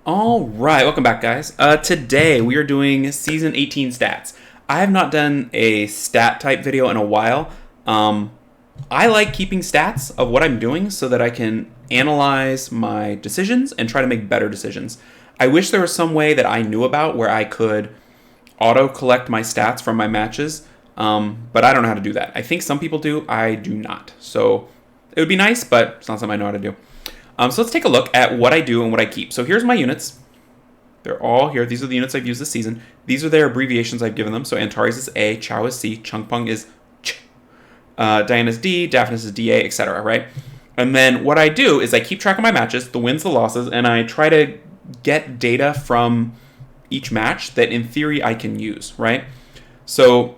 All right, welcome back, guys. Today we are doing Season 18 stats. I have not done a stat type video in a while. I like keeping stats of what I'm doing so that I can analyze my decisions and try to make better decisions. I wish there was some way that I knew about where I could auto-collect my stats from my matches, but I don't know how to do that. I think some people do. I do not. So it would be nice, but it's not something I know how to do. So let's take a look at what I do and what I keep. So here's my units. They're all here. These are the units I've used this season. These are their abbreviations I've given them. So Antares is A, Chow is C, Chung Pung is Ch, Diana is D, Daphnis is DA, etc., right? And then what I do is I keep track of my matches, the wins, the losses, and I try to get data from each match that in theory I can use, right? So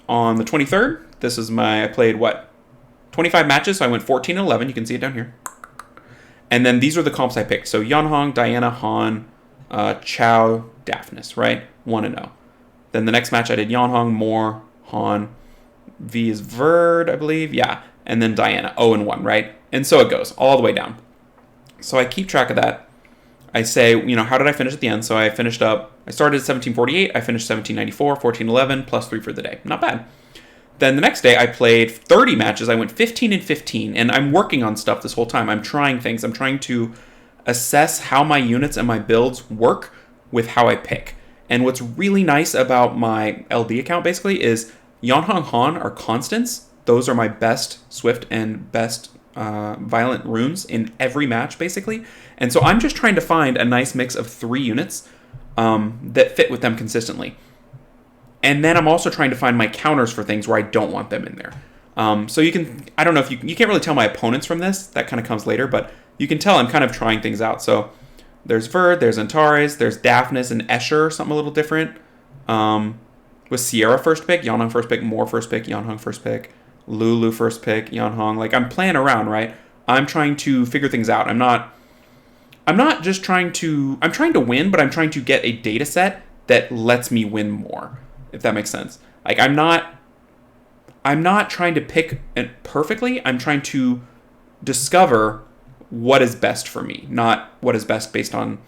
on the 23rd, I played 25 matches, so I went 14-11. You can see it down here. And then these are the comps I picked. So Yeonhong, Diana, Han, Chow, Daphnis, right? 1-0. Then the next match I did Yeonhong, Moore, Han, V is Verd, I believe. Yeah. And then Diana, 0-1, right? And so it goes all the way down. So I keep track of that. I say, how did I finish at the end? So I started at 1748. I finished 1794, 14-11, plus 3 for the day. Not bad. Then the next day, I played 30 matches. I went 15-15, and I'm working on stuff this whole time. I'm trying things. I'm trying to assess how my units and my builds work with how I pick. And what's really nice about my LD account, basically, is Yeonhong Han are constants. Those are my best Swift and best Violent runes in every match, basically. And so I'm just trying to find a nice mix of 3 units that fit with them consistently. And then I'm also trying to find my counters for things where I don't want them in there. So I don't know if you can't really tell my opponents from this. That kind of comes later, but you can tell I'm kind of trying things out. So there's Verd, there's Antares, there's Daphnis and Escher, something a little different. With Sierra first pick, Yeonhong first pick, Moore first pick, Yeonhong first pick, Lulu first pick, Yeonhong. Like, I'm playing around, right? I'm trying to figure things out. I'm not just trying to win, but I'm trying to get a data set that lets me win more. If that makes sense. Like, I'm not trying to pick it perfectly. I'm trying to discover what is best for me, not what is best based on,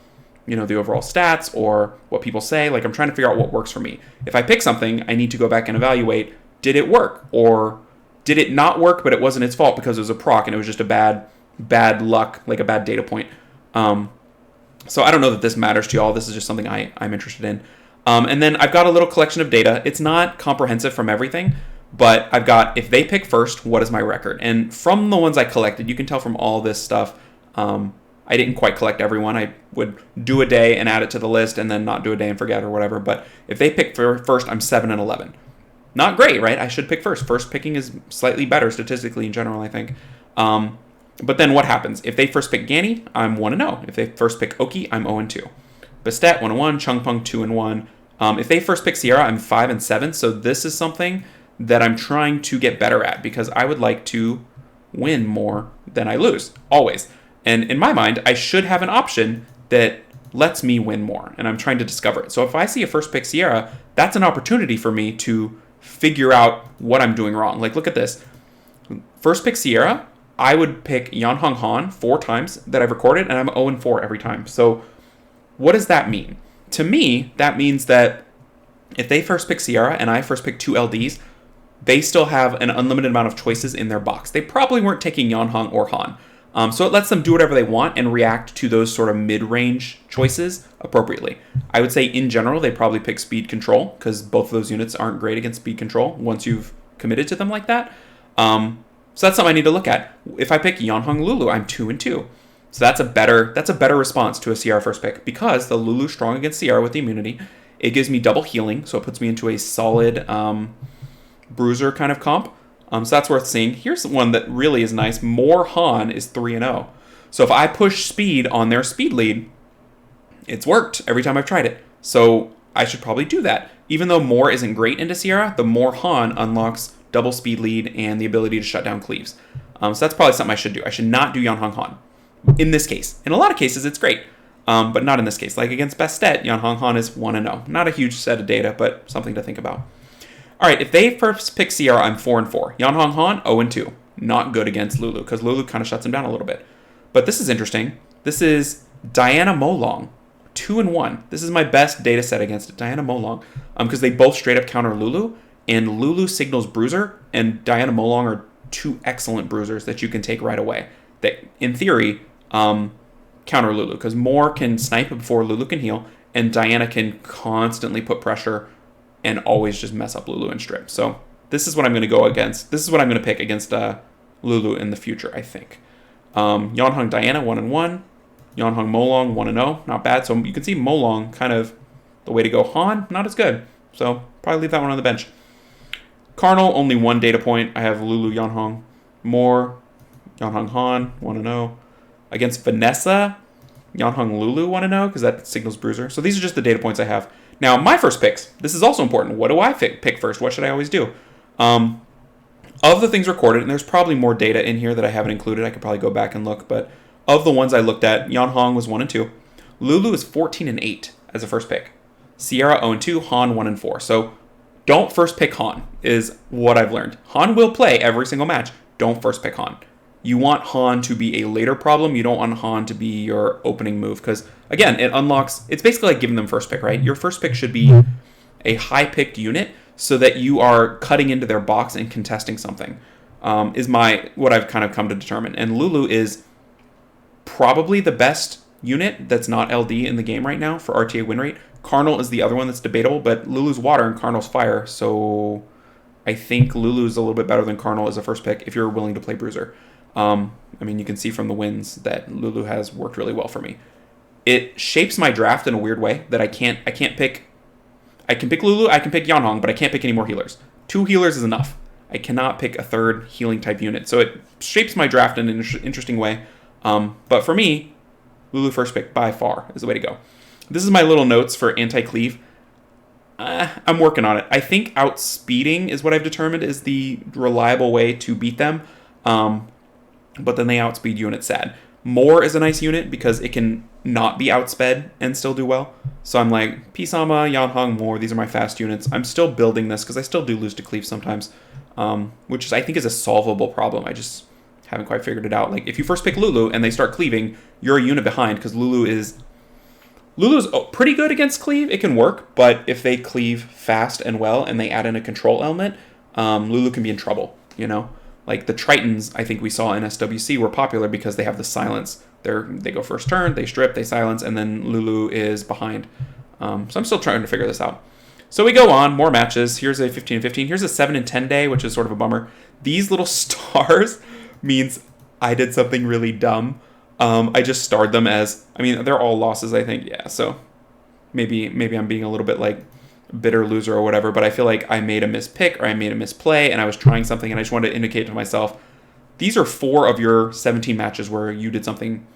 the overall stats or what people say. Like, I'm trying to figure out what works for me. If I pick something, I need to go back and evaluate, did it work? Or did it not work, but it wasn't its fault because it was a proc and it was just a bad luck, like a bad data point. So I don't know that this matters to y'all. This is just something I'm interested in. And then I've got a little collection of data. It's not comprehensive from everything, but I've got, if they pick first, what is my record? And from the ones I collected, you can tell from all this stuff, I didn't quite collect everyone. I would do a day and add it to the list and then not do a day and forget or whatever. But if they pick first, I'm 7-11. Not great, right? I should pick first. First picking is slightly better statistically in general, I think. But then what happens? If they first pick Gani, I'm 1-0. If they first pick Oki, I'm 0-2. Bastet, 1-1, Chung Pung, 2-1. If they first pick Sierra, I'm 5-7. So this is something that I'm trying to get better at because I would like to win more than I lose, always. And in my mind, I should have an option that lets me win more, and I'm trying to discover it. So if I see a first pick Sierra, that's an opportunity for me to figure out what I'm doing wrong. Like, look at this. First pick Sierra, I would pick Yeonhong Han 4 times that I've recorded, and I'm 0-4 every time. So what does that mean? To me, that means that if they first pick Sierra and I first pick 2 LDs, they still have an unlimited amount of choices in their box. They probably weren't taking Yeonhong or Han. So it lets them do whatever they want and react to those sort of mid-range choices appropriately. I would say in general, they probably pick speed control because both of those units aren't great against speed control once you've committed to them like that. So that's something I need to look at. If I pick Yeonhong Lulu, I'm 2-2. So that's a better response to a Sierra first pick because the Lulu's strong against Sierra with the immunity. It gives me double healing, so it puts me into a solid bruiser kind of comp. So that's worth seeing. Here's one that really is nice. Moore Han is 3-0. So if I push speed on their speed lead, it's worked every time I've tried it. So I should probably do that. Even though Moore isn't great into Sierra, the Moore Han unlocks double speed lead and the ability to shut down cleaves. So that's probably something I should do. I should not do Yeonhong Han in this case. In a lot of cases, it's great. But not in this case. Like against Bastet, Yeonhong Han is 1-0. Not a huge set of data, but something to think about. All right, if they first pick Sierra, I'm 4-4. Yeonhong Han, 0-2. Not good against Lulu, because Lulu kind of shuts him down a little bit. But this is interesting. This is Diana Molong, 2-1. This is my best data set against it, Diana Molong, because they both straight up counter Lulu, and Lulu signals Bruiser, and Diana Molong are two excellent bruisers that you can take right away. That, in theory, counter Lulu, because Moore can snipe before Lulu can heal, and Diana can constantly put pressure and always just mess up Lulu and strip. So this is what I'm going to go against. This is what I'm going to pick against Lulu in the future, I think. Yeonhung Diana, 1-1. Yeonhung Molong, 1-0. Not bad. So you can see Molong kind of the way to go. Han, not as good. So probably leave that one on the bench. Carnal, only one data point. I have Lulu Yeonhung. Moore, Yeonhung Han, 1-0. Against Vanessa, Yeonhung Lulu, 1-0, because that signals Bruiser. So these are just the data points I have. Now, my first picks. This is also important. What do I pick first? What should I always do? Of the things recorded, and there's probably more data in here that I haven't included. I could probably go back and look. But of the ones I looked at, Yeonhung was 1-2. Lulu is 14-8 as a first pick. Sierra 0-2. Han 1-4. So don't first pick Han is what I've learned. Han will play every single match. Don't first pick Han. You want Han to be a later problem. You don't want Han to be your opening move. Because, again, it unlocks... It's basically like giving them first pick, right? Your first pick should be a high-picked unit so that you are cutting into their box and contesting something. Is what I've kind of come to determine. And Lulu is probably the best unit that's not LD in the game right now for RTA win rate. Carnal is the other one that's debatable, but Lulu's water and Carnal's fire. So I think Lulu's a little bit better than Carnal as a first pick if you're willing to play Bruiser. I mean, you can see from the wins that Lulu has worked really well for me. It shapes my draft in a weird way that I can't pick. I can pick Lulu, I can pick Yeonhung, but I can't pick any more healers. 2 healers is enough. I cannot pick a third healing type unit. So it shapes my draft in an interesting way. But for me, Lulu first pick by far is the way to go. This is my little notes for anti-cleave. I'm working on it. I think outspeeding is what I've determined is the reliable way to beat them. But then they outspeed you and it's sad. Moore is a nice unit because it can not be outsped and still do well. So I'm like, Pisama, Yeonhung, Moore, these are my fast units. I'm still building this because I still do lose to cleave sometimes, which is, I think is a solvable problem. I just haven't quite figured it out. Like, if you first pick Lulu and they start cleaving, you're a unit behind because Lulu's pretty good against cleave. It can work, but if they cleave fast and well and they add in a control element, Lulu can be in trouble, you know? Like the Tritons, I think we saw in SWC were popular because they have the silence. They go first turn, they strip, they silence, and then Lulu is behind. So I'm still trying to figure this out. So we go on, more matches. Here's a 15-15. Here's a 7-10 day, which is sort of a bummer. These little stars means I did something really dumb. I just starred them as, I mean, they're all losses, I think. Yeah, so maybe I'm being a little bit like bitter loser or whatever, but I feel like I made a mispick or I made a misplay and I was trying something and I just wanted to indicate to myself, these are 4 of your 17 matches where you did something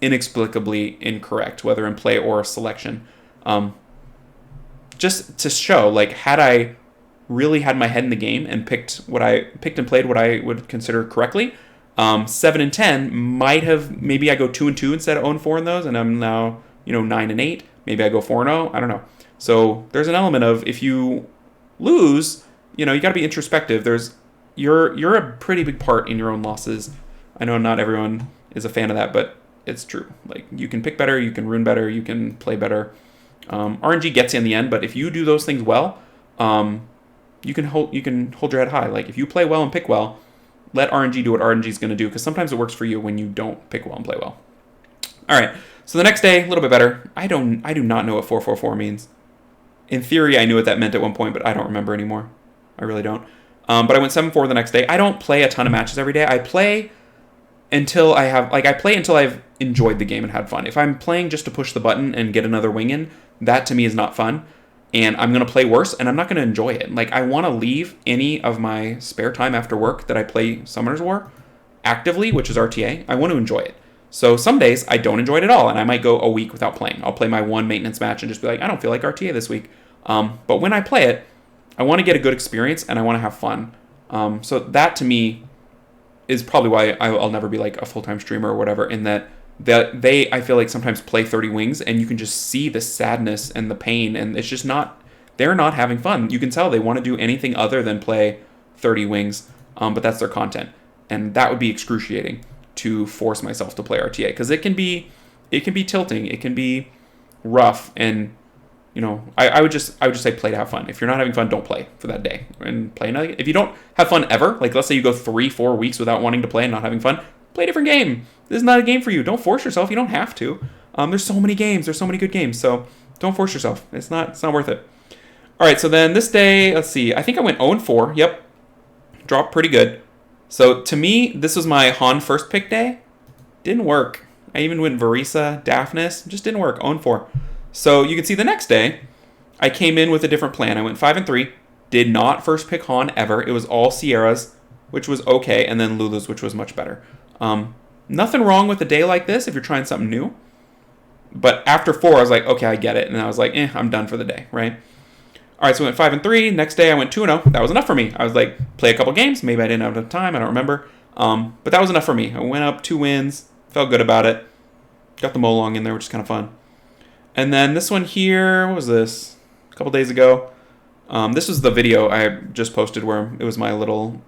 inexplicably incorrect, whether in play or selection. Just to show, like, had I really had my head in the game and picked and played what I would consider correctly, 7-10 might have, maybe I go 2-2 instead of 0-4 in those, and I'm now, 9-8. Maybe I go 4-0. I don't know. So there's an element of, if you lose, you got to be introspective. You're a pretty big part in your own losses. I know not everyone is a fan of that, but it's true. Like, you can pick better, you can rune better, you can play better. RNG gets you in the end, but if you do those things well, you can hold your head high. Like, if you play well and pick well, let RNG do what RNG is going to do, because sometimes it works for you when you don't pick well and play well. All right, so the next day, a little bit better. I do not know what 444 means. In theory, I knew what that meant at one point, but I don't remember anymore. I really don't. But I went 7-4 the next day. I don't play a ton of matches every day. I play until I've enjoyed the game and had fun. If I'm playing just to push the button and get another wing in, that to me is not fun. And I'm going to play worse, and I'm not going to enjoy it. Like, I want to leave any of my spare time after work that I play Summoner's War actively, which is RTA. I want to enjoy it. So some days I don't enjoy it at all, and I might go a week without playing. I'll play my one maintenance match and just be like, I don't feel like RTA this week. But when I play it, I want to get a good experience, and I want to have fun. So that, to me, is probably why I'll never be like a full-time streamer or whatever, in that they, I feel like, sometimes play 30 wings, and you can just see the sadness and the pain, and it's just not, they're not having fun. You can tell they want to do anything other than play 30 wings, but that's their content. And that would be excruciating to force myself to play RTA, because it can be it can be tilting. It can be rough, and I would just say play to have fun. If you're not having fun, don't play for that day and play another. If you don't have fun ever, like let's say you go 3-4 weeks without wanting to play and not having fun, play a different game. This is not a game for you. Don't force yourself. You don't have to. There's so many games. There's so many good games. So don't force yourself. It's not worth it. All right. So then this day, let's see. I think I went 0-4. Yep. Dropped pretty good. So to me, this was my Han first pick day. Didn't work. I even went Verisa, Daphnis. Just didn't work. 0-4. So you can see the next day, I came in with a different plan. I went 5-3. Did not first pick Han ever. It was all Sierras, which was okay, and then Lulu's, which was much better. Nothing wrong with a day like this if you're trying something new. But after 4, I was like, okay, I get it. And I was like, I'm done for the day, right? All right, so I went 5-3. Next day, I went 2-0. That was enough for me. I was like, play a couple games. Maybe I didn't have enough time. I don't remember. But that was enough for me. I went up 2 wins. Felt good about it. Got the Molong in there, which is kind of fun. And then this one here, what was this? A couple days ago. This was the video I just posted where it was my little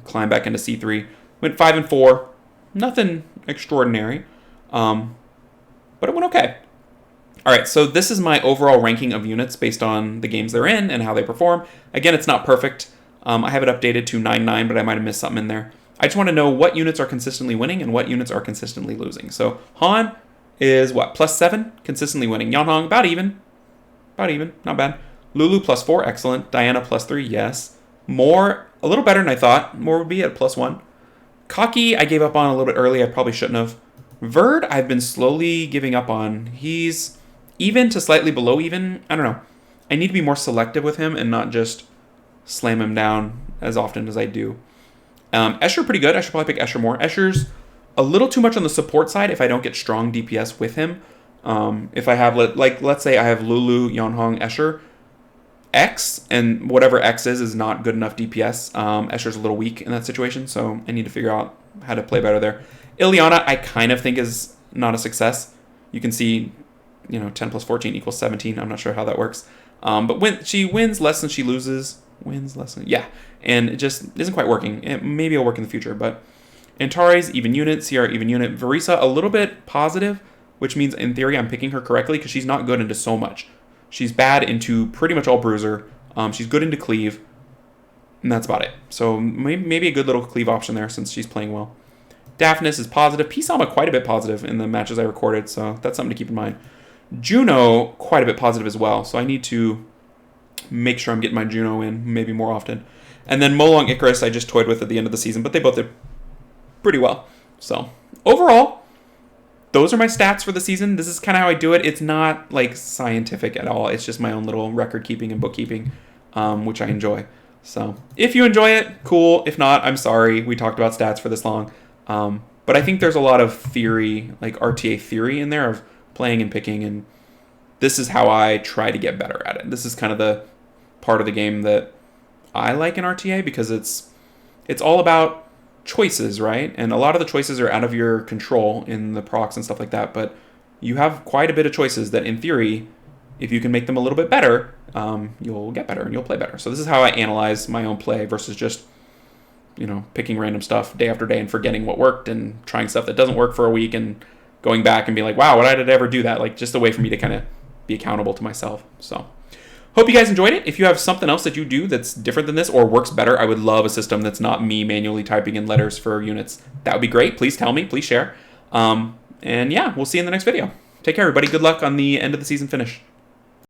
climb back into C3. Went 5-4. Nothing extraordinary. But it went okay. All right, so this is my overall ranking of units based on the games they're in and how they perform. Again, it's not perfect. I have it updated to 9-9, but I might have missed something in there. I just want to know what units are consistently winning and what units are consistently losing. So Han is what? +7, consistently winning. Yanhong, about even. Not bad. Lulu +4, excellent. Diana +3, yes. More, a little better than I thought. More would be at +1. Cocky, I gave up on a little bit early. I probably shouldn't have. Verd, I've been slowly giving up on. He's even to slightly below even. I don't know. I need to be more selective with him and not just slam him down as often as I do. Escher, pretty good. I should probably pick Escher more. Escher's a little too much on the support side if I don't get strong DPS with him. If I have, let's say I have Lulu, Yanhong, Escher, X, and whatever X is not good enough DPS. Escher's a little weak in that situation, so I need to figure out how to play better there. Ileana, I kind of think is not a success. You can see, 10 + 14 = 17. I'm not sure how that works. But when she wins less than she loses, and it just isn't quite working. Maybe it'll work in the future, but Antares, even unit, Sierra, even unit. Verisa, a little bit positive, which means in theory I'm picking her correctly because she's not good into so much. She's bad into pretty much all bruiser. She's good into cleave, and that's about it. So maybe a good little cleave option there since she's playing well. Daphnis is positive. Pisama quite a bit positive in the matches I recorded, so that's something to keep in mind. Juno, quite a bit positive as well, so I need to make sure I'm getting my Juno in maybe more often. And then Molong Icarus I just toyed with at the end of the season, but they both did pretty well. So overall, those are my stats for the season. This is kind of how I do it. It's not like scientific at all. It's just my own little record keeping and bookkeeping, which I enjoy. So if you enjoy it, cool. If not, I'm sorry. We talked about stats for this long. But I think there's a lot of theory, like RTA theory in there of playing and picking, and this is how I try to get better at it. This is kind of the part of the game that I like in RTA because it's all about choices, right? And a lot of the choices are out of your control in the procs and stuff like that, but you have quite a bit of choices that in theory, if you can make them a little bit better, you'll get better and you'll play better. So this is how I analyze my own play versus just picking random stuff day after day and forgetting what worked and trying stuff that doesn't work for a week and going back and be like, wow, why did I ever do that? Like just a way for me to kind of be accountable to myself. So hope you guys enjoyed it. If you have something else that you do that's different than this or works better, I would love a system that's not me manually typing in letters for units. That would be great. Please tell me. Please share. And yeah, we'll see you in the next video. Take care, everybody. Good luck on the end of the season finish.